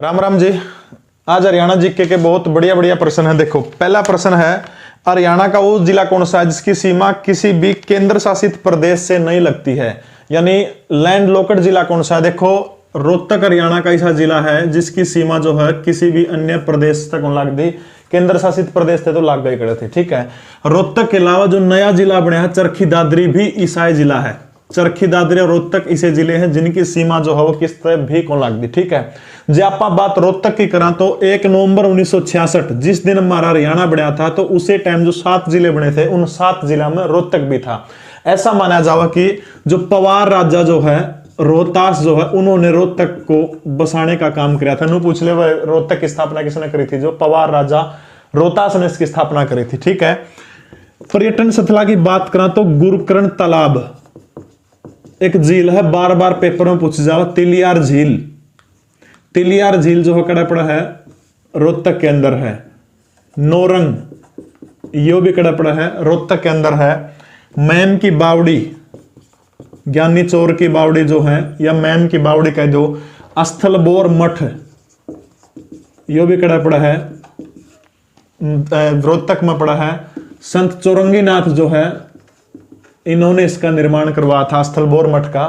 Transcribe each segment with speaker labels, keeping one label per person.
Speaker 1: राम राम जी। आज हरियाणा जीके के बहुत बढ़िया बढ़िया प्रश्न है। देखो, पहला प्रश्न है, हरियाणा का वो जिला कौन सा है जिसकी सीमा किसी भी केंद्र शासित प्रदेश से नहीं लगती है, यानी लैंड लॉक्ड जिला कौन सा है। देखो, रोहतक हरियाणा का ऐसा जिला है जिसकी सीमा जो है किसी भी अन्य प्रदेश तक नहीं लगती। केंद्र शासित प्रदेश थे तो लाग गए खड़े थे। ठीक है, रोहतक के अलावा जो नया जिला बना है चरखी दादरी भी ईसाई जिला है। चरखी दादरी और रोहतक ऐसे जिले हैं जिनकी सीमा जो है वो किस तरह भी कौन लगती। ठीक है, जब आप बात रोहतक की करा तो 1 नवंबर 1966 जिस दिन हमारा हरियाणा बना था तो उसी टाइम जो 7 जिले बने थे उन 7 जिला में रोहतक भी था। ऐसा माना जावा कि जो पवार राजा जो है रोहतास जो है उन्होंने रोहतक को बसाने का काम किया था। नु पूछ ले रोहतक की स्थापना किसने करी थी, जो पवार राजा रोहतास ने इसकी स्थापना करी थी। ठीक है, पर्यटन स्थल की बात करा तो गुरुकरण तालाब एक झील है, बार बार पेपर में पूछ जाओ। तिलियार झील, तिलियार झील जो है कड़ा पड़ा है रोहतक के अंदर है। नौरंग यो भी कड़ा पड़ा है रोहतक के अंदर है। मैन की बावड़ी, ज्ञानी चोर की बावड़ी जो है या मैन की बावड़ी कह दो। स्थलबोर मठ यो भी कड़ा पड़ा है रोहतक में पड़ा है। संत चौरंगी नाथ जो है इन्होंने इसका निर्माण करवाया था स्थलबोर मठ का।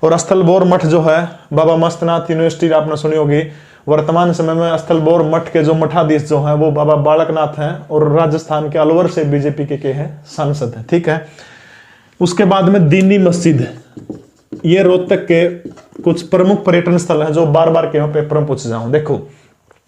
Speaker 1: और स्थलबोर मठ जो है बाबा मस्तनाथ यूनिवर्सिटी आपने सुनी होगी। वर्तमान समय में स्थलबोर मठ के जो मठाधीश जो हैं वो बाबा बालकनाथ हैं और राजस्थान के अलवर से बीजेपी के हैं सांसद हैं। ठीक है, उसके बाद में दीनी मस्जिद, ये रोहतक के कुछ प्रमुख पर्यटन स्थल हैं जो बार बार के पेपर में पूछ जाऊं। देखो,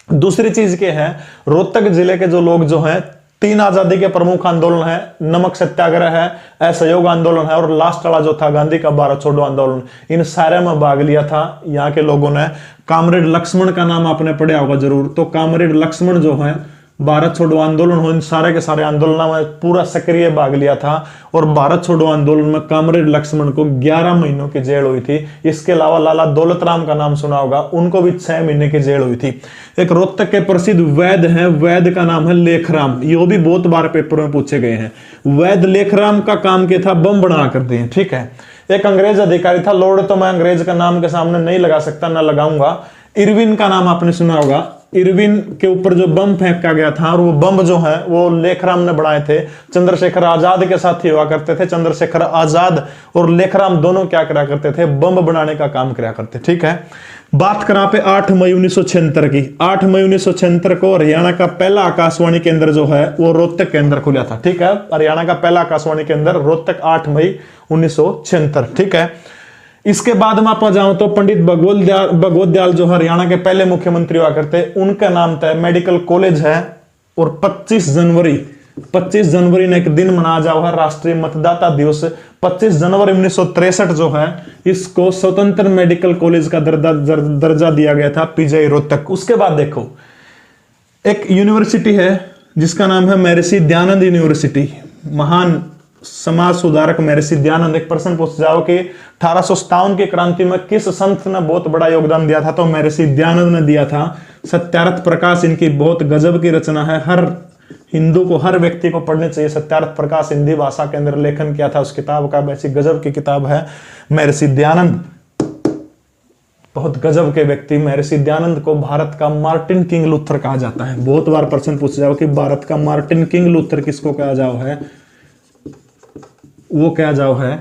Speaker 1: दूसरी चीज के है रोहतक जिले के जो लोग जो हैं 3 आजादी के प्रमुख आंदोलन है, नमक सत्याग्रह है, असहयोग आंदोलन है और लास्ट वाला जो था गांधी का भारत छोड़ो आंदोलन, इन सारे में भाग लिया था यहाँ के लोगों ने। कामरेड लक्ष्मण का नाम आपने पढ़ा होगा जरूर। तो कामरेड लक्ष्मण जो है भारत छोड़ो आंदोलन हो इन सारे के सारे आंदोलनों में पूरा सक्रिय भाग लिया था। और भारत छोड़ो आंदोलन में कामरेड लक्ष्मण को 11 महीनों की जेल हुई थी। इसके अलावा लाला दौलत राम का नाम सुना होगा, उनको भी 6 महीने की जेल हुई थी। एक रोहतक के प्रसिद्ध वैद्य हैं, वैद्य का नाम है लेखराम, ये भी बहुत बार पेपर में पूछे गए हैं। वैद्य लेखराम का काम क्या था, बम बना कर दिए। ठीक है, एक अंग्रेज अधिकारी था, लॉर्ड तो मैं अंग्रेज का नाम के सामने नहीं लगा सकता, ना लगाऊंगा। इरविन का नाम आपने सुना होगा। इरविन के ऊपर जो बम फेंका गया था और वो बम जो है वो लेखराम ने बनाए थे। चंद्रशेखर आजाद के साथ ही हुआ करते थे। चंद्रशेखर आजाद और लेखराम दोनों क्या करा करते थे, बम बनाने का काम करा करते। ठीक है, बात करा पे 8 मई 1976 की। 8 मई 1976 को हरियाणा का पहला आकाशवाणी केंद्र जो है वो रोहतक के अंदर खुला था। ठीक है, हरियाणा का पहला आकाशवाणी केंद्र रोहतक 8 मई 1976। ठीक है, इसके बाद में आप जाऊं तो पंडित भगवत दयाल जो हरियाणा के पहले मुख्यमंत्री हुआ करते, उनका नाम तय मेडिकल कॉलेज है। और 25 जनवरी ने एक दिन मनाया जाओ है राष्ट्रीय मतदाता दिवस। 25 जनवरी 1963 जो है इसको स्वतंत्र मेडिकल कॉलेज का दर्जा दिया गया था, पीजीआई रोहतक। उसके बाद देखो, एक यूनिवर्सिटी है जिसका नाम है महर्षि दयानंद यूनिवर्सिटी। महान समाज सुधारक महर्षि दयानंद। एक प्रश्न पूछ जाओ कि 1857 की क्रांति में किस संत ने बहुत बड़ा योगदान दिया था, तो महर्षि दयानंद ने दिया था। सत्यार्थ प्रकाश इनकी बहुत गजब की रचना है, हर हिंदू को, हर व्यक्ति को पढ़नी चाहिए। सत्यार्थ प्रकाश हिंदी भाषा के अंदर लेखन किया था उस किताब का, वैसी गजब की किताब है। महर्षि दयानंद बहुत गजब के व्यक्ति। महर्षि दयानंद को भारत का मार्टिन किंग लूथर कहा जाता है। बहुत बार प्रश्न पूछ जाओ कि भारत का मार्टिन किंग लूथर किसको कहा जाओ है, वो क्या जाओ है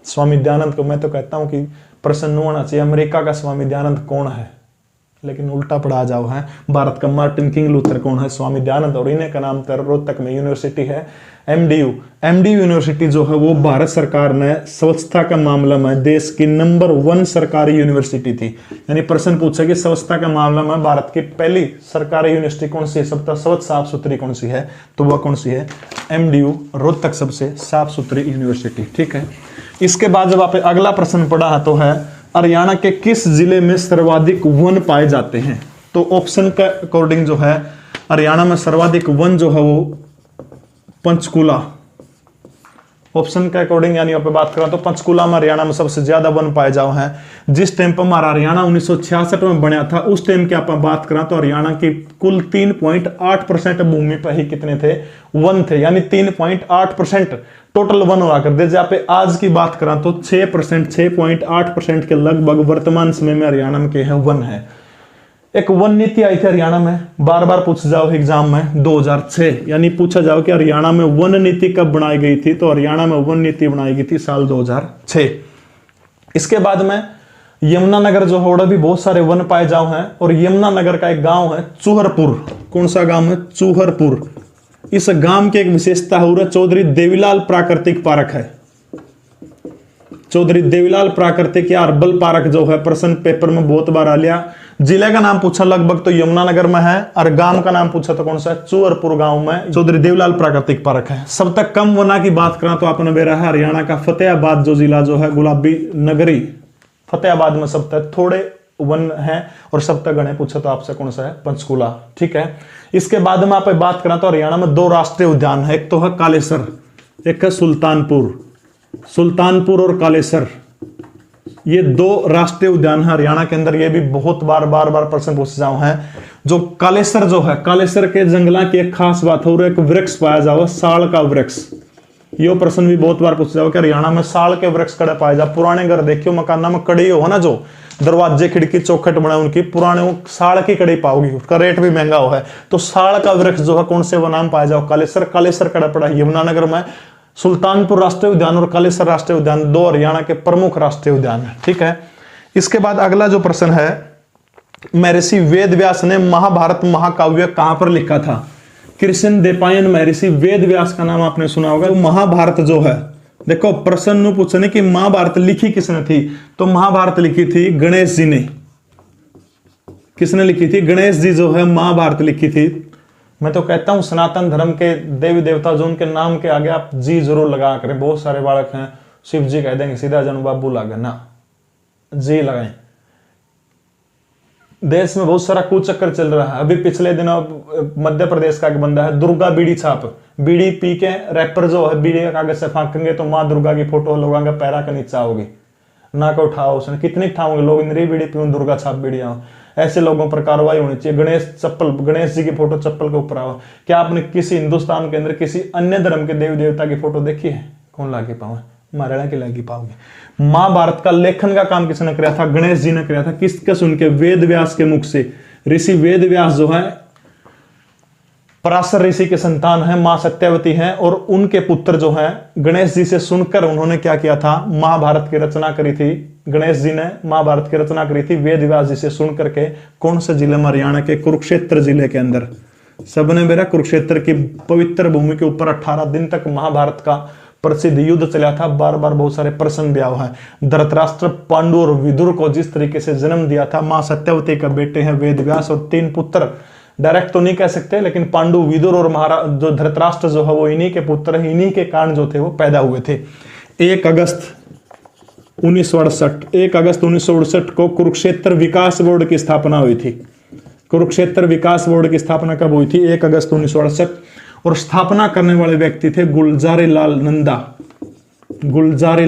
Speaker 1: स्वामी दयानंद को। मैं तो कहता हूं कि प्रश्न होना चाहिए अमेरिका का स्वामी दयानंद कौन है, लेकिन उल्टा पड़ा जाओ है भारत का मार्टिन किंग लूथर कौन है, स्वामी दयानंद। और इन्हें का नाम रोहतक में यूनिवर्सिटी है एमडीयू यूनिवर्सिटी जो है वो भारत सरकार ने स्वच्छता के मामले में देश की नंबर 1 सरकारी यूनिवर्सिटी थी। यानी प्रश्न पूछा कि स्वच्छता के मामले में भारत की पहली सरकारी यूनिवर्सिटी कौन सी है, सबसे स्वच्छ साफ सुथरी कौन सी है, तो वह कौन सी है, एमडीयू रोहतक सबसे साफ सुथरी यूनिवर्सिटी। ठीक है, इसके बाद जब आप अगला प्रश्न पढ़ा है तो है हरियाणा के किस जिले में सर्वाधिक वन पाए जाते हैं। तो ऑप्शन के अकॉर्डिंग जो है हरियाणा में सर्वाधिक वन जो है वो पंचकुला। ऑप्शन के अकॉर्डिंग यानी यहाँ पे बात करें तो पंचकुला में हरियाणा में सबसे ज्यादा वन पाए जाओ हैं। जिस टाइम पर हमारा हरियाणा 1966 में बना था उस टाइम की आप बात करें तो हरियाणा की कुल 3.8% भूमि पर ही कितने थे, वन थे। यानी 3.8% टोटल वन हुआ करते। जहाँ पे आज की बात करें तो 6%, 6.8% के लगभग वर्तमान समय में हरियाणा में के हैं वन है। एक वन नीति आई थी हरियाणा में, बार बार पूछ जाओ एग्जाम में, 2006, यानी पूछा जाओ कि हरियाणा में वन नीति कब बनाई गई थी, तो हरियाणा में वन नीति बनाई गई थी साल 2006। इसके बाद में यमुनानगर जो है भी बहुत सारे वन पाए जाओ हैं, और यमुनानगर का एक गांव है चूहरपुर। कौन सा गांव है? चूहरपुर। इस गांव की एक विशेषता है चौधरी देवीलाल प्राकृतिक पार्क है। चौधरी देवीलाल प्राकृतिक या अर्बल पार्क जो है प्रश्न पेपर में बहुत बार आ लिया। जिले का नाम पूछा लगभग तो यमुनानगर में है, और गांव का नाम पूछा तो कौन सा है? चूहरपुर गांव में चौधरी देवीलाल प्राकृतिक पार्क है। सब तक कम वना की बात करें तो आपने बेरा है हरियाणा का फतेहाबाद जो जिला जो है गुलाबी नगरी, फतेहाबाद में सब तक थोड़े वन है, और सब तक गणे पूछा तो आपसे कौन सा है? पंचकूला। ठीक है। इसके बाद में आप बात करें तो हरियाणा में 2 राष्ट्रीय उद्यान है, एक तो है कालेसर, एक है सुल्तानपुर। सुल्तानपुर और कालेसर, ये 2 राष्ट्रीय उद्यान है हरियाणा के अंदर। ये भी बहुत बार प्रश्न पूछे जाओ हैं। जो कालेसर जो है, कालेसर के जंगला की एक खास बात हो, एक वृक्ष पाया जाओ, साल का वृक्ष। यो प्रश्न भी बहुत बार पूछा जाओ कि हरियाणा में साल के वृक्ष कड़े पाए जाओ। पुराने घर देखियो, मकाना में कड़ी हो ना, जो दरवाजे खिड़की चौखट बने उनकी पुराने, वो साल की कड़ी पाओगी, उसका रेट भी महंगा हो है। तो साल का वृक्ष जो है कौन से वनाम पाया जाओ? कालेसर। कालेसर कड़ा पड़ा यमुनानगर में। सुल्तानपुर राष्ट्रीय उद्यान और कालेसर राष्ट्रीय उद्यान 2 हरियाणा के प्रमुख राष्ट्रीय उद्यान है। ठीक है। इसके बाद अगला जो प्रश्न है, महर्षि वेद व्यास ने महाभारत महाकाव्य कहां पर लिखा था? कृष्ण देपायन महर्षि वेद व्यास का नाम आपने सुना होगा। तो महाभारत जो है, देखो प्रश्न पूछने की महाभारत लिखी किसने थी, तो महाभारत लिखी थी गणेश जी ने। किसने लिखी थी? गणेश जी जो है महाभारत लिखी थी। मैं तो कहता हूं सनातन धर्म के देवी देवता जो उनके नाम के आगे आप जी जरूर लगा करें। बहुत सारे बालक हैं शिव जी कह देंगे, सीधा जन बाबू लागे ना, जी लगाएं। देश में बहुत सारा कुचक्कर चल रहा है। अभी पिछले दिनों मध्य प्रदेश का एक बंदा है, दुर्गा बीड़ी छाप, बीड़ी पी के रैपर जो है बीड़ी का कागज से फांकेंगे तो माँ दुर्गा की फोटो लगाएंगे, पैरा का नीचा होगी, ना को उठाओ उसने, कितनी उठाओगे लोग, इंद्री बीड़ी पीऊं दुर्गा छाप बीड़ी आओ। ऐसे लोगों पर कार्रवाई होनी चाहिए। गणेश जी की फोटो चप्पल के ऊपर आओ। क्या आपने किसी हिंदुस्तान के अंदर किसी अन्य धर्म के देवी देवता की फोटो देखी है? कौन लाके पाओ? महाराणा की लागी पाओगे। महाभारत का लेखन का काम किसने किया था? गणेश जी ने किया था। किसके सुन के? वेद व्यास के मुख से। ऋषि वेद व्यास जो है पराशर ऋषि के संतान है, मां सत्यवती हैं, और उनके पुत्र जो हैं गणेश जी से सुनकर उन्होंने क्या किया था? महाभारत की रचना करी थी। गणेश जी ने महाभारत की रचना करी थी वेद व्यास जी से सुन करके। कौन से जिले में? हरियाणा के कुरुक्षेत्र जिले के अंदर। सबने मेरा कुरुक्षेत्र की पवित्र भूमि के ऊपर 18 दिन तक महाभारत का प्रसिद्ध युद्ध चला था। बार बार बहुत सारे प्रश्न भी आए हैं। धृतराष्ट्र, पांडु और विदुर को जिस तरीके से जन्म दिया था, मां सत्यवती का बेटे हैं वेद व्यास, और 3 पुत्र, डायरेक्ट तो नहीं कह सकते लेकिन पांडु, विदुर और महाराज जो धृतराष्ट्र जो है वो इन्हीं के पुत्र हैं, इन्हीं के कारण जो थे वो पैदा हुए थे। 1 अगस्त 1968 को कुरुक्षेत्र विकास बोर्ड की स्थापना हुई थी। कुरुक्षेत्र विकास बोर्ड की स्थापना कब हुई थी? 1 अगस्त 1968। और स्थापना करने वाले व्यक्ति थे गुलजारी लाल नंदा। गुलजारी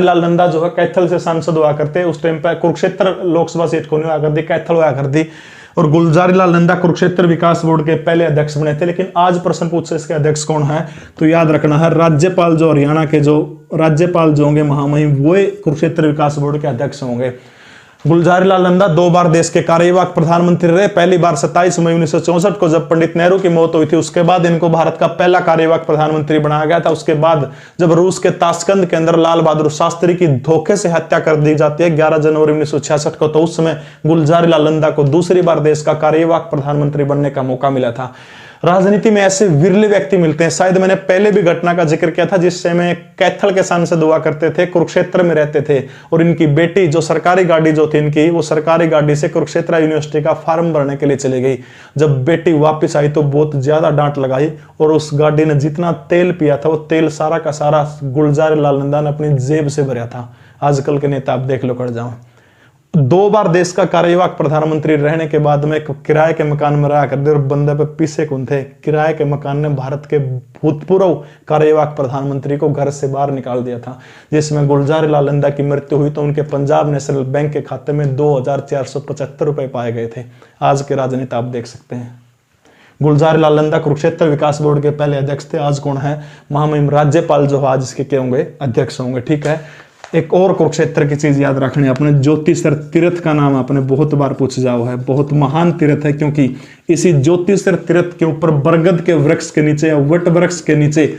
Speaker 1: लाल नंदा जो है कैथल से सांसद हुआ करते। उस टाइम पर कुरुक्षेत्र लोकसभा सीट को नहीं हुआ करती, कैथल हुआ करती। और गुलजारी लाल नंदा कुरुक्षेत्र विकास बोर्ड के पहले अध्यक्ष बने थे। लेकिन आज प्रश्न पूछे इसके अध्यक्ष कौन है, तो याद रखना है राज्यपाल, जो हरियाणा के जो राज्यपाल जो होंगे महामहिम, वो कुरुक्षेत्र विकास बोर्ड के अध्यक्ष होंगे। गुलजारी लाल नंदा 2 बार देश के कार्यवाहक प्रधानमंत्री रहे। पहली बार 27 मई 1964 को जब पंडित नेहरू की मौत हुई थी, उसके बाद इनको भारत का पहला कार्यवाहक प्रधानमंत्री बनाया गया था। उसके बाद जब रूस के ताशकंद के अंदर लाल बहादुर शास्त्री की धोखे से हत्या कर दी जाती है 11 जनवरी 1966 को, तो उस समय गुलजारी लाल नंदा को दूसरी बार देश का कार्यवाहक प्रधानमंत्री बनने का मौका मिला था। राजनीति में ऐसे विरले व्यक्ति मिलते हैं। शायद मैंने पहले भी घटना का जिक्र किया था जिससे में कैथल के सांसद हुआ करते थे, कुरुक्षेत्र में रहते थे, और इनकी बेटी जो सरकारी गाड़ी जो थी इनकी, वो सरकारी गाड़ी से कुरुक्षेत्र यूनिवर्सिटी का फॉर्म भरने के लिए चली गई। जब बेटी वापस आई तो बहुत ज्यादा डांट लगाई, और उस गाड़ी ने जितना तेल पिया था वो तेल सारा का सारा गुलजारी लाल नंदा ने अपनी जेब से भरा था। आजकल के नेता आप देख लो, कर जाओ। 2 बार देश का कार्यवाहक प्रधानमंत्री रहने के बाद में एक किराए के मकान में रहा करते, और बंदे पे पीछे कौन थे? किराए के मकान ने भारत के भूतपूर्व कार्यवाहक प्रधानमंत्री को घर से बाहर निकाल दिया था। जिसमें गुलजारी लाल नंदा की मृत्यु हुई तो उनके पंजाब नेशनल बैंक के खाते में 2475 रुपए पाए गए थे। आज के राजनीति आप देख सकते हैं। गुलजारी लाल नंदा कुरुक्षेत्र विकास बोर्ड के पहले अध्यक्ष थे। आज कौन है? महामहिम राज्यपाल जो आज इसके क्या होंगे? अध्यक्ष होंगे। ठीक है। एक और कुरुक्षेत्र की चीज याद रखनी अपने, ज्योतिषर तीर्थ का नाम आपने बहुत बार पूछ जाओ है, बहुत महान तीर्थ है, क्योंकि इसी ज्योतिषर तीर्थ के ऊपर बरगद के वृक्ष के नीचे या वट वृक्ष के नीचे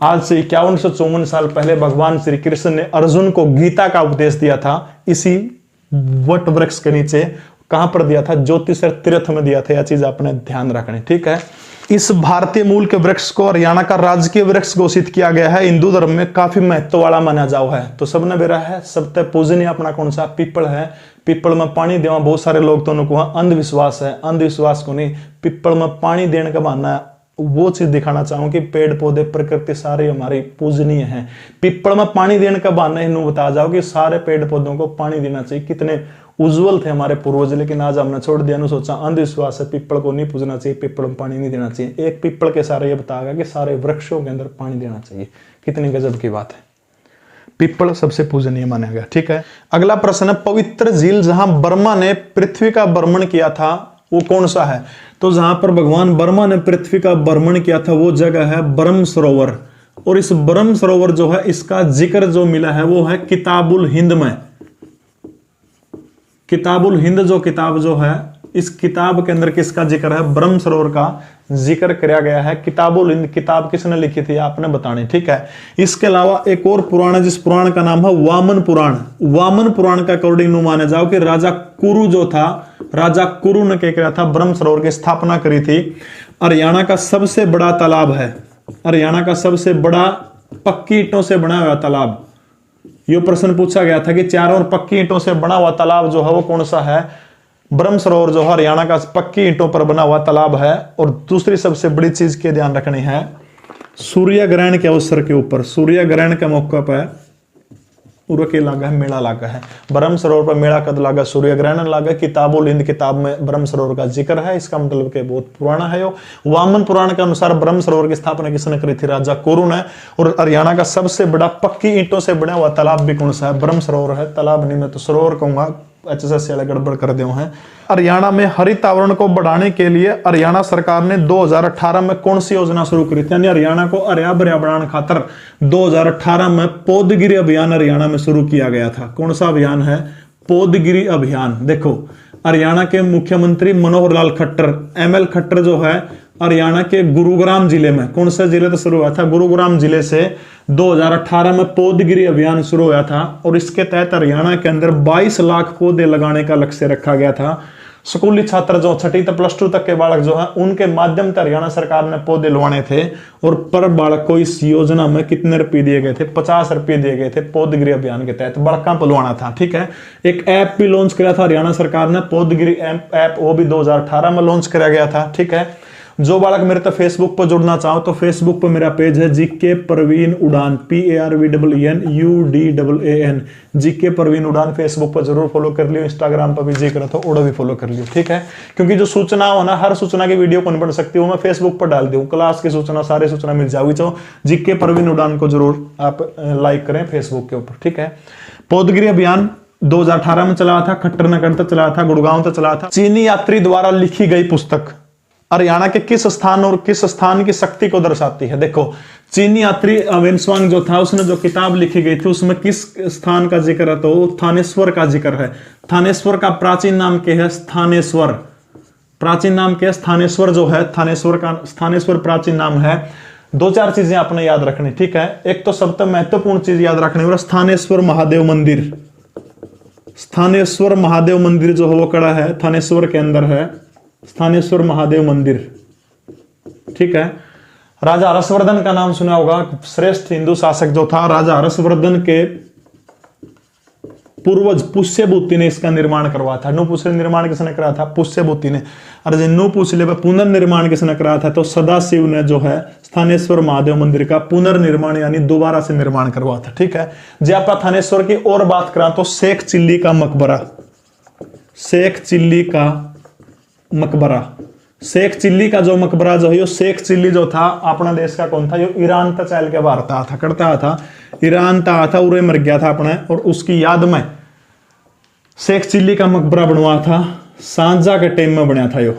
Speaker 1: आज से 5154 साल पहले भगवान श्री कृष्ण ने अर्जुन को गीता का उपदेश दिया था। इसी वट वृक्ष के नीचे कहां पर दिया था? ज्योतिषर तीर्थ में दिया था। यह चीज आपने ध्यान रखनी, ठीक है। इस भारतीय मूल के वृक्ष को हरियाणा का राजकीय वृक्ष घोषित किया गया है। हिंदू धर्म में काफी महत्व वाला माना जाओ है। तो सबने बेरा है, सबसे पूजनीय अपना कौन सा? पीपल है। पीपल में पानी देवा बहुत सारे लोग तो उनको अंधविश्वास है, अंधविश्वास को नहीं, पीपल में पानी देने का बहाना वो चीज दिखाना चाहूं कि पेड़ पौधे प्रकृति सारे हमारी पूजनीय है। पीपल में पानी देने का बहाना इन्हों बता जाओ कि सारे पेड़ पौधों को पानी देना चाहिए। कितने उज्जवल थे हमारे पूर्वज, लेकिन आज हमने छोड़ दिया, सोचा अंधविश्वास है, पीपल को नहीं पूजना चाहिए, पीपल में पानी नहीं देना चाहिए। एक पीपल के सारे ये बताएगा कि सारे वृक्षों के अंदर पानी देना चाहिए। कितनी गजब की बात है। पीपल सबसे पूजनीय माना गया, ठीक है। अगला प्रश्न है, पवित्र झील जहां ब्रह्मा ने पृथ्वी का भ्रमण किया था वो कौन सा है? तो जहां पर भगवान ब्रह्मा ने पृथ्वी का भ्रमण किया था वो जगह है ब्रह्म सरोवर। और इस ब्रह्म सरोवर जो है इसका जिक्र जो मिला है वो है किताबुल हिंद में। किताबुल हिंद जो किताब जो है, इस किताब के अंदर किसका जिक्र है? ब्रह्म सरोवर का जिक्र किया गया है। किताबुल हिंद किताब किसने लिखी थी आपने बतानी, ठीक है। इसके अलावा एक और पुराण है जिस पुराण का नाम है वामन पुराण। वामन पुराण का अकॉर्डिंग माना जाओ कि राजा कुरु जो था, राजा कुरु ने क्या किया था? ब्रह्म सरोवर की स्थापना करी थी। हरियाणा का सबसे बड़ा तालाब है, हरियाणा का सबसे बड़ा पक्की ईंटों से बना हुआ तालाब। यह प्रश्न पूछा गया था कि चारों ओर पक्की ईंटों से बना हुआ तालाब जो है वो कौन सा है? ब्रह्म सरोवर जो है हरियाणा का पक्की ईंटों पर बना हुआ तालाब है। और दूसरी सबसे बड़ी चीज के ध्यान रखनी है, सूर्य ग्रहण के अवसर के ऊपर, सूर्य ग्रहण के मौके पर उर्के लागा है, मेला लागा है। ब्रह्म सरोवर पर मेला कद लागा? सूर्य ग्रहण लागा। किताबुल हिंद किताब में ब्रह्म सरोवर का जिक्र है। इसका मतलब कि बहुत पुराना है। वामन पुराण के अनुसार ब्रह्म सरोवर की स्थापना किसने करी थी? राजा कुरु ने। और हरियाणा का सबसे बड़ा पक्की ईंटों से बना हुआ तालाब भी कौन सा है? ब्रह्म सरोवर है। तालाब नहीं, मैं तो सरोवर कहूंगा, HSS वाले गड़बड़ कर दे हैं। हरियाणा में हरित आवरण को बढ़ाने के लिए हरियाणा सरकार ने 2018 में कौन सी योजना शुरू करी थी? यानी हरियाणा को हरिया भरिया बनाने खातर 2018 में पौधगिरी अभियान हरियाणा में शुरू किया गया था। कौन सा अभियान है? पौधगिरी अभियान। देखो, हरियाणा के मुख्यमंत्री मनोहर लाल खट्टर, ML खट्टर जो है हरियाणा के गुरुग्राम जिले में, कौन से जिले से शुरू हुआ था? गुरुग्राम जिले से 2018 में पौधगिरी अभियान शुरू हुआ था। और इसके तहत हरियाणा के अंदर 22 लाख पौधे लगाने का लक्ष्य रखा गया था। स्कूली छात्र जो 6ठी से +2 तक के बालक जो है उनके माध्यम से हरियाणा सरकार ने पौधे लुवाने थे। और पर बालक को इस योजना में कितने रुपए दिए गए थे? 50 रुपए दिए गए थे। पौधगिरी अभियान के तहत बालका को लुवाना था, ठीक है। एक ऐप भी लॉन्च किया था हरियाणा सरकार ने, पौधगिरी ऐप, वो भी 2018 में लॉन्च किया गया था, ठीक है। जो बालक मेरे तो फेसबुक पर जुड़ना चाहो तो फेसबुक पर मेरा पेज है जीके परवीन उड़ान, PARVENUDAN, जीके परवीन उड़ान। फेसबुक पर जरूर फॉलो कर लियो, इंस्टाग्राम पर भी जी करा तो ओड़ा भी फॉलो कर लियो, ठीक है। क्योंकि जो सूचना हो ना, हर सूचना की वीडियो कौन बन सकती है मैं फेसबुक पर डाल दूं। क्लास की सूचना, सारी सूचना मिल जाएगी। तो जीके परवीन उड़ान को जरूर आप लाइक करें फेसबुक के ऊपर, ठीक है। पौधगिरी अभियान 2018 में चला था, खट्टर नगर तक चला था, गुड़गांव तक चला था। चीनी यात्री द्वारा लिखी गई पुस्तक हरियाणा के किस स्थान और किस स्थान की शक्ति को दर्शाती है? देखो, चीनी यात्री वेनस्वांग जो था उसने जो किताब लिखी गई थी उसमें किस स्थान का जिक्र है? तो थानेश्वर का जिक्र है। थानेश्वर का प्राचीन नाम क्या है? स्थानेश्वर। प्राचीन नाम क्या है? स्थानेश्वर जो है, थानेश्वर का स्थानेश्वर प्राचीन नाम है। 2-4 चीजें आपने याद रखनी, ठीक है। एक तो सबसे महत्वपूर्ण चीज याद रखनी है स्थानेश्वर महादेव मंदिर। स्थानेश्वर महादेव मंदिर जो है वो कड़ा है, थानेश्वर के अंदर है स्थानेश्वर महादेव मंदिर, ठीक है। राजा हर्षवर्धन का नाम सुना होगा, श्रेष्ठ हिंदू शासक जो था। राजा हर्षवर्धन के पूर्वज पुष्यभूति ने इसका निर्माण करवाया था। नुपुष्य निर्माण किसने कराया था? पुष्यभूति ने। और नुपुष्य पर पुनर्निर्माण किसने कराया था? तो सदाशिव ने जो है स्थानेश्वर महादेव मंदिर का पुनर्निर्माण यानी दोबारा से निर्माण करवाया था, ठीक है। जब आप थानेश्वर की और बात करा तो शेख चिल्ली का मकबरा, शेख चिल्ली का मकबरा, शेख चिल्ली का जो मकबरा जो है, शेख चिल्ली जो था अपना देश का कौन था? ये ईरान तक चल के बाहर था, करता था, ईरान था, उरे मर गया था अपने। और उसकी याद में शेख चिल्ली का मकबरा बनवा था, सांझा के टाइम में बना था। यो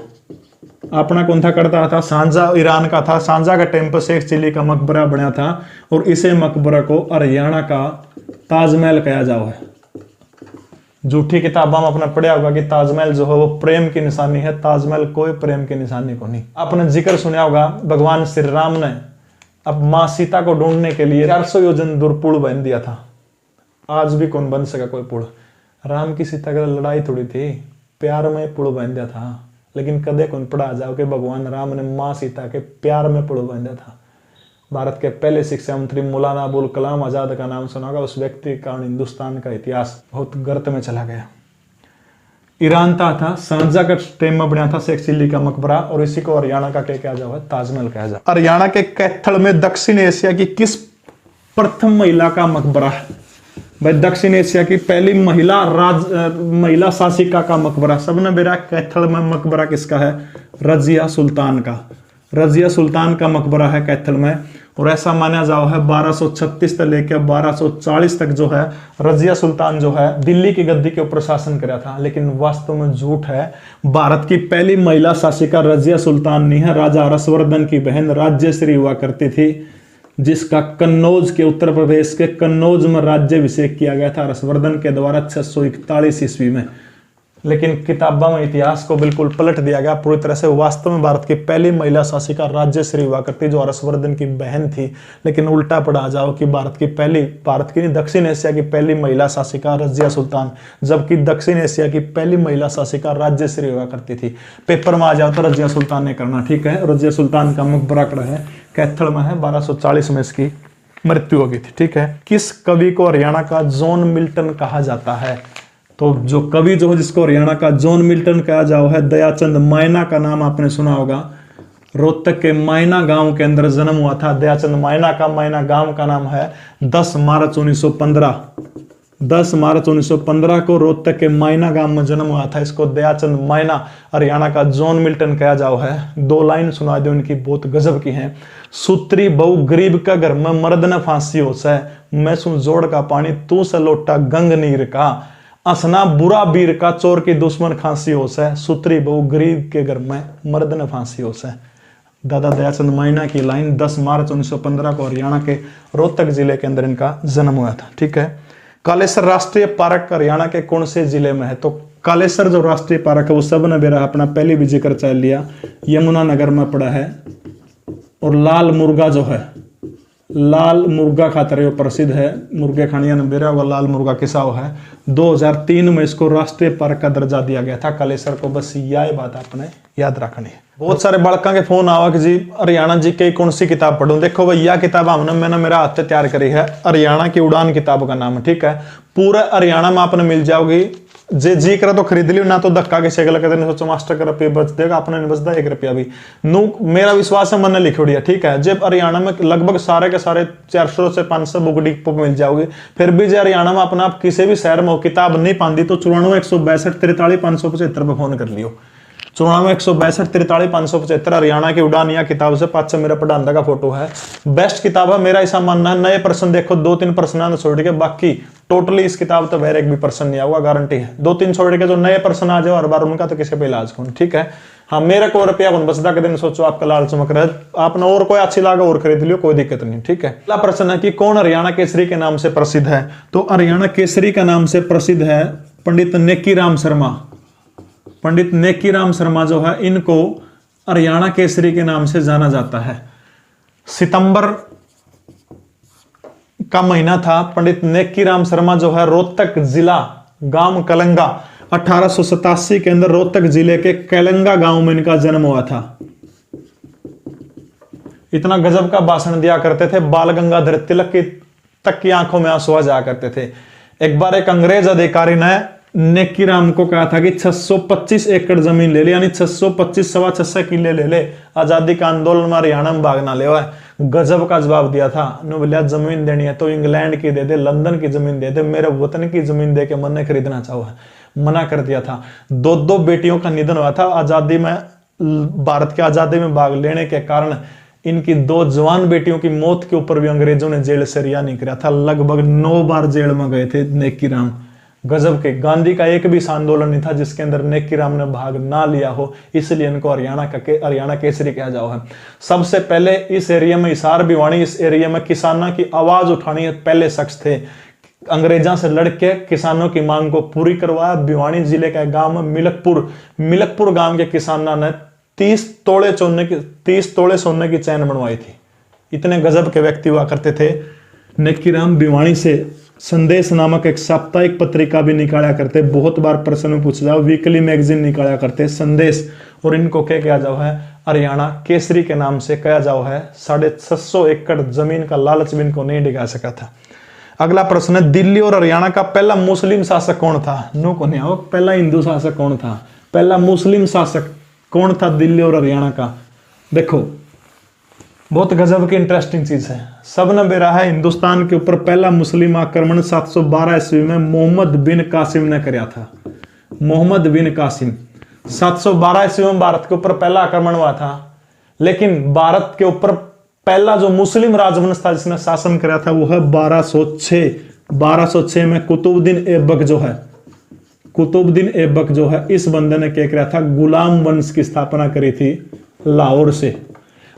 Speaker 1: अपना कौन था? करता था, सांझा ईरान का था। सांझा के टाइम पर शेख चिल्ली का मकबरा बना था। और इसे मकबरा को हरियाणा का ताजमहल कहा जाओ है। झूठी किताबों में अपना पढ़ा होगा कि ताजमहल जो है वो प्रेम की निशानी है, ताजमहल कोई प्रेम की निशानी को नहीं। आपने जिक्र सुना होगा भगवान श्री राम ने अब मां सीता को ढूंढने के लिए 400 योजन दूर पुल बन दिया था। आज भी कौन बन सका कोई पुल? राम की सीता की लड़ाई थोड़ी थी, प्यार में पुल बन दिया था। लेकिन कदे कौन पढ़ा जाओ कि भगवान राम ने मां सीता के प्यार में पुल बन दिया था। भारत के पहले शिक्षा मंत्री मौलाना अबुल कलाम आजाद का नाम सुना होगा। उस व्यक्ति के कारण हिंदुस्तान का इतिहास बहुत गर्त में चला गया। ईरान था शाहजहां का टाइम में बना था शेख चिल्ली का मकबरा, और इसी को हरियाणा का कहा जाओ है ताजमहल कहा जाओ। हरियाणा के कैथल में दक्षिण एशिया की किस प्रथम महिला का मकबरा है? भाई दक्षिण एशिया की पहली महिला शासिका का मकबरा सबने बेरा कैथल में मकबरा किसका है? रजिया सुल्तान का। रजिया सुल्तान का मकबरा है कैथल में। और ऐसा माना जाओ है 1236 से लेकर 1240 तक जो है रजिया सुल्तान जो है दिल्ली की गद्दी के ऊपर शासन करा था। लेकिन वास्तव में झूठ है। भारत की पहली महिला शासिका रजिया सुल्तान नहीं है, राजा हर्षवर्धन की बहन राज्यश्री हुआ करती थी, जिसका कन्नौज के उत्तर प्रदेश के कन्नौज में राज्याभिषेक किया गया था हर्षवर्धन के द्वारा 641 ईस्वी में। लेकिन किताबों में इतिहास को बिल्कुल पलट दिया गया पूरी तरह से। वास्तव में भारत की पहली महिला शासिका राज्यश्री हुआ करती जो हर्षवर्धन की बहन थी। लेकिन उल्टा पढ़ा जाओ कि भारत की दक्षिण एशिया की पहली महिला शासिका रजिया सुल्तान, जबकि दक्षिण एशिया की पहली महिला शासिका राज्यश्री हुआ करती थी। पेपर में आ जाओ तो रजिया सुल्तान ने करना। ठीक है, रजिया सुल्तान का मकबरा कड़ा है कैथल में है, 1240 में इसकी मृत्यु हो गई थी। ठीक है, किस कवि को हरियाणा का जॉन मिल्टन कहा जाता है? तो जो कवि जो है जिसको हरियाणा का जॉन मिल्टन कहा जाओ है दयाचंद मायना का नाम आपने सुना होगा। रोहतक के मायना गांव के अंदर जन्म हुआ था दयाचंद मायना का। मायना गांव का नाम है 10 मार्च 1915। 10 मार्च 1915 को रोहतक के मायना गांव में जन्म हुआ था। इसको दयाचंद मायना हरियाणा का जॉन मिल्टन कहा जाओ है। 2 लाइन सुना दो उनकी, बहुत गजब की हैं। सूत्री बहु गरीब का घर में मर्द न फांसी हो से, मैं सुन जोड़ का पानी तू से लोटा गंग नीर का, असना बुरा बीर का चोर की दुश्मन खांसी हो से, सूत्री बहु गरीब के घर में मर्द न फांसी हो से। दादा दयाचंद मायना की लाइन 10 मार्च 1915 को हरियाणा के रोहतक जिले के अंदर इनका जन्म हुआ था। ठीक है, कालेसर राष्ट्रीय पार्क हरियाणा के कौन से जिले में है? तो कालेसर जो राष्ट्रीय पार्क है वो सब ने बेरा अपना पहले भी जिक्र चल लिया, यमुनानगर में पड़ा है। और लाल मुर्गा जो है, लाल मुर्गा खातर प्रसिद्ध है। मुर्गे खानिया ने बेरा हुआ लाल मुर्गा किसाओ है। 2003 में इसको राष्ट्रीय पार्क का दर्जा दिया गया था कालेसर को। बस यह बात आपने याद रखनी है। बहुत सारे बड़का के फोन आवा कि जी हरियाणा जी के कौन सी किताब पढ़ूं। देखो भाई यह किताब मैंने मेरा हाथ से तैयार करी है, हरियाणा की उड़ान किताब का नाम है। ठीक है, पूरा हरियाणा में आपने मिल जाओगी। जे जी करा तो खरीद लियो, ना तो धक्का के शेगल कहते नहीं सोचो मास्टर का रुपये बच देगा, अपने नहीं बचता 1 रुपया भी। मेरा विश्वास है मैंने लिख दिया। ठीक है, जब हरियाणा में लगभग सारे के सारे 400 से 500 बुक डिपो मिल जाओगे। फिर भी जो हरियाणा में अपना आप किसी भी शहर में किताब नहीं पाती तो 94 162 43 575 पर फोन कर लियो। 94 162 43 575 हरियाणा की उड़ान या किताब से पाँच मेरा पढ़ाने का फोटो है। बेस्ट किताब है, मेरा ऐसा मानना है। नए प्रश्न देखो 2-3 प्रश्न छोड़ के, बाकी टोटली इस किताब तो वैर एक भी प्रश्न नहीं आऊगा, गारंटी है। 2-3 छोड़ के जो नए प्रश्न आ जाओ हर बार उनका तो किसी पे इलाज कौन। ठीक है, हाँ मेरे को रुपया कौन बचदा के दिन सोचो आपका लाल चमक रहा है, आपने और कोई अच्छी लागा और खरीद लियो, कोई दिक्कत नहीं। ठीक है, अगला प्रश्न है कि कौन हरियाणा केसरी के नाम से प्रसिद्ध है? तो हरियाणा केसरी का नाम से प्रसिद्ध है पंडित नेकीराम शर्मा। पंडित नेकीराम शर्मा जो है इनको हरियाणा केसरी के नाम से जाना जाता है। सितंबर का महीना था। पंडित नेकीराम शर्मा जो है रोहतक जिला गांव कलंगा 1887 के अंदर रोहतक जिले के कलंगा गांव में इनका जन्म हुआ था। इतना गजब का भाषण दिया करते थे, बाल गंगाधर तिलक की तक की आंखों में आंसू आ जाया करते थे। एक बार एक अंग्रेज अधिकारी ने नेकीराम को कहा था कि 625 एकड़ जमीन ले ले, यानी 625 सवा 600 किले ले ले, आजादी का आंदोलन में हरियाणा में भाग ना ले। गजब का जवाब दिया था। बोलिया जमीन देनी है तो इंग्लैंड की दे दे, लंदन की जमीन दे दे, मेरे वतन की जमीन दे के मन खरीदना चाहो है, मना कर दिया था। 2 बेटियों का निधन हुआ था आजादी में। भारत की आजादी में भाग लेने के कारण इनकी 2 जवान बेटियों की मौत के ऊपर भी अंग्रेजों ने जेल से रिहा नहीं किया था। लगभग 9 बार जेल में गए थे नेकीराम। गजब के। गांधी का एक भी आंदोलन नहीं था जिसके अंदर नेकीराम ने भाग ना लिया हो, इसलिए इनको हरियाणा केसरी कहा जाओ है। सबसे पहले इस एरिया में हिसार भिवानी, इस एरिया में किसानों की आवाज उठानी पहले शख्स थे। अंग्रेजों से लड़के किसानों की मांग को पूरी करवाया। भिवानी जिले का गांव में मिलकपुर गांव के किसानों ने 30 तोड़े सोने की चैन बनवाई थी। इतने गजब के व्यक्ति हुआ करते थे। नेकीराम भिवानी से संदेश नामक एक साप्ताहिक पत्रिका भी निकाला करते। बहुत बार प्रश्न में पूछा जाओ, वीकली मैगजीन निकाला करते संदेश। और इनको क्या किया जाओ है, हरियाणा केसरी के नाम से कहा जाओ है। 650 एकड़ जमीन का लालच भी इनको नहीं दिखा सका था। अगला प्रश्न है, दिल्ली और हरियाणा का पहला मुस्लिम शासक कौन था? नो को नहीं आओ, पहला हिंदू शासक कौन था? पहला मुस्लिम शासक कौन था दिल्ली और हरियाणा का? देखो बहुत गजब की इंटरेस्टिंग चीज है। सबने बेरा है हिंदुस्तान के ऊपर पहला मुस्लिम आक्रमण 712 ईस्वी में मोहम्मद बिन कासिम ने किया था। मोहम्मद बिन कासिम 712 ईस्वी में भारत के ऊपर पहला आक्रमण हुआ था। लेकिन भारत के ऊपर पहला जो मुस्लिम राजवंश था जिसने शासन किया था वो है 1206 में कुतुबुद्दीन ऐबक जो है इस बंदे ने क्या किया था, गुलाम वंश की स्थापना करी थी लाहौर से।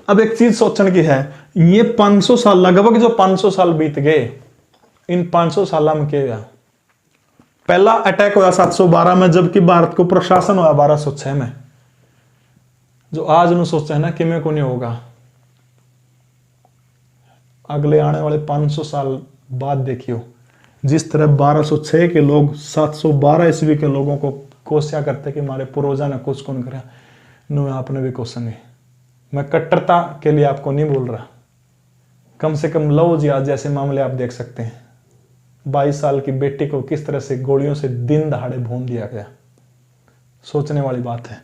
Speaker 1: अब एक चीज सोचने की है, ये 500 साल लगभग जो 500 साल बीत गए, इन 500 साल में क्या हुआ? पहला अटैक हुआ 712 में, जबकि भारत को प्रशासन हुआ 1206 में। जो आज न सोचा है ना कि मैं को नहीं होगा, अगले आने वाले 500 साल बाद देखियो जिस तरह 1206 के लोग 712 ईस्वी के लोगों को कोशिया करते कि हमारे पूर्वजा ने कुछ कौन करा, नो आपने भी क्वेश्चन है। मैं कट्टरता के लिए आपको नहीं बोल रहा, कम से कम लव जिहाद जैसे मामले आप देख सकते हैं। 22 साल की बेटी को किस तरह से गोलियों से दिन दहाड़े भून दिया गया, सोचने वाली बात है।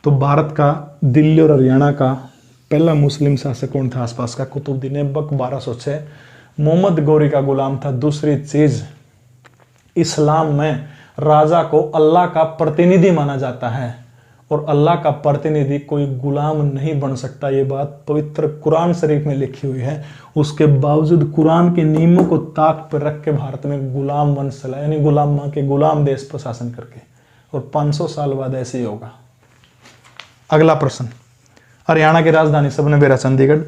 Speaker 1: तो भारत का दिल्ली और हरियाणा का पहला मुस्लिम शासक कौन था आसपास का? कुतुबुद्दीन ऐबक 1206। मोहम्मद गौरी का गुलाम था। दूसरी चीज, इस्लाम में राजा को अल्लाह का प्रतिनिधि माना जाता है और अल्लाह का प्रतिनिधि कोई गुलाम नहीं बन सकता। ये बात पवित्र कुरान शरीफ में लिखी हुई है। उसके बावजूद कुरान के नियमों को ताक पर रख के भारत में गुलाम वंश चला, यानी गुलाम के गुलाम देश पर शासन करके, और 500 साल बाद ऐसे ही होगा। अगला प्रश्न, हरियाणा की राजधानी सबने बेरा चंडीगढ़।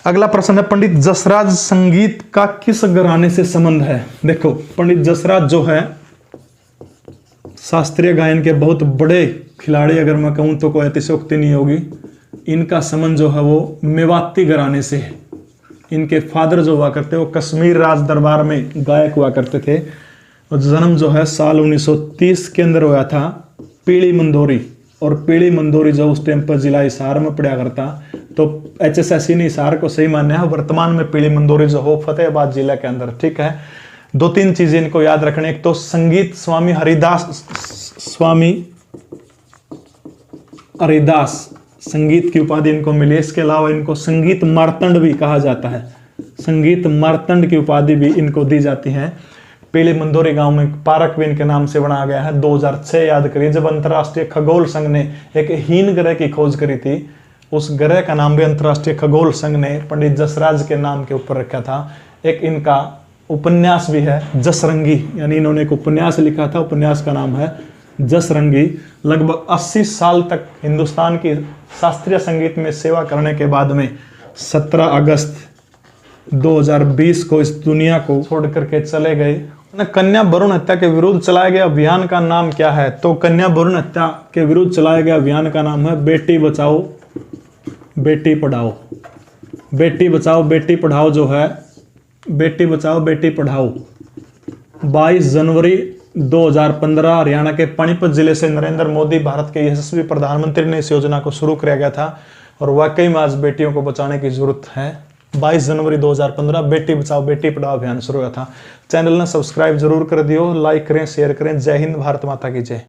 Speaker 1: अगला प्रश्न है, पंडित जसराज संगीत का किस घराने से संबंध है? देखो पंडित जसराज जो है शास्त्रीय गायन के बहुत बड़े खिलाड़ी, अगर मैं कहूं तो कोई अतिशयोक्ति नहीं होगी। इनका संबंध जो है वो मेवाती घराने से है। इनके फादर जो हुआ करते वो कश्मीर राज दरबार में गायक हुआ करते थे। और जन्म जो है साल 1930 के अंदर हुआ था पीली मंदोरी। और पीली मंदोरी जो उस टाइम पर जिला हिसार में पड़ा करता, तो HSSC ने हिसार को सही माना है। वर्तमान में पीली मंदोरी जो हो फतेहाबाद जिला के अंदर, ठीक है। 2-3 चीजें इनको याद रखने, एक तो संगीत स्वामी हरिदास संगीत की उपाधि इनको मिली। इसके अलावा इनको संगीत मार्तंड भी कहा जाता है। संगीत मार्तंड की उपाधि भी इनको दी जाती है। पीली मंदोरी गांव में पार्क भी इनके नाम से बनाया गया है। 2006 याद करिए, जब अंतर्राष्ट्रीय खगोल संघ ने एक हीन ग्रह की खोज करी थी, उस ग्रह का नाम भी अंतर्राष्ट्रीय खगोल संघ ने पंडित जसराज के नाम के ऊपर रखा था। एक इनका उपन्यास भी है जसरंगी, यानी इन्होंने एक उपन्यास लिखा था, उपन्यास का नाम है जसरंगी। लगभग 80 साल तक हिंदुस्तान की शास्त्रीय संगीत में सेवा करने के बाद में 17 अगस्त 2020 को इस दुनिया को छोड़ करके चले गए। कन्या भ्रूण हत्या के विरुद्ध चलाए गए अभियान का नाम क्या है? तो कन्या भ्रूण हत्या के विरुद्ध चलाए गए अभियान का नाम है बेटी बचाओ बेटी पढ़ाओ। बेटी बचाओ बेटी पढ़ाओ जो है, बेटी बचाओ बेटी पढ़ाओ 22 जनवरी 2015 हरियाणा के पानीपत जिले से नरेंद्र मोदी भारत के यशस्वी प्रधानमंत्री ने इस योजना को शुरू किया गया था। और वाकई में आज बेटियों को बचाने की जरूरत है। 22 जनवरी 2015 बेटी बचाओ बेटी पढ़ाओ अभियान शुरू हुआ था। चैनल ने सब्सक्राइब जरूर कर दियो, लाइक करें, शेयर करें। जय हिंद, भारत माता की जय।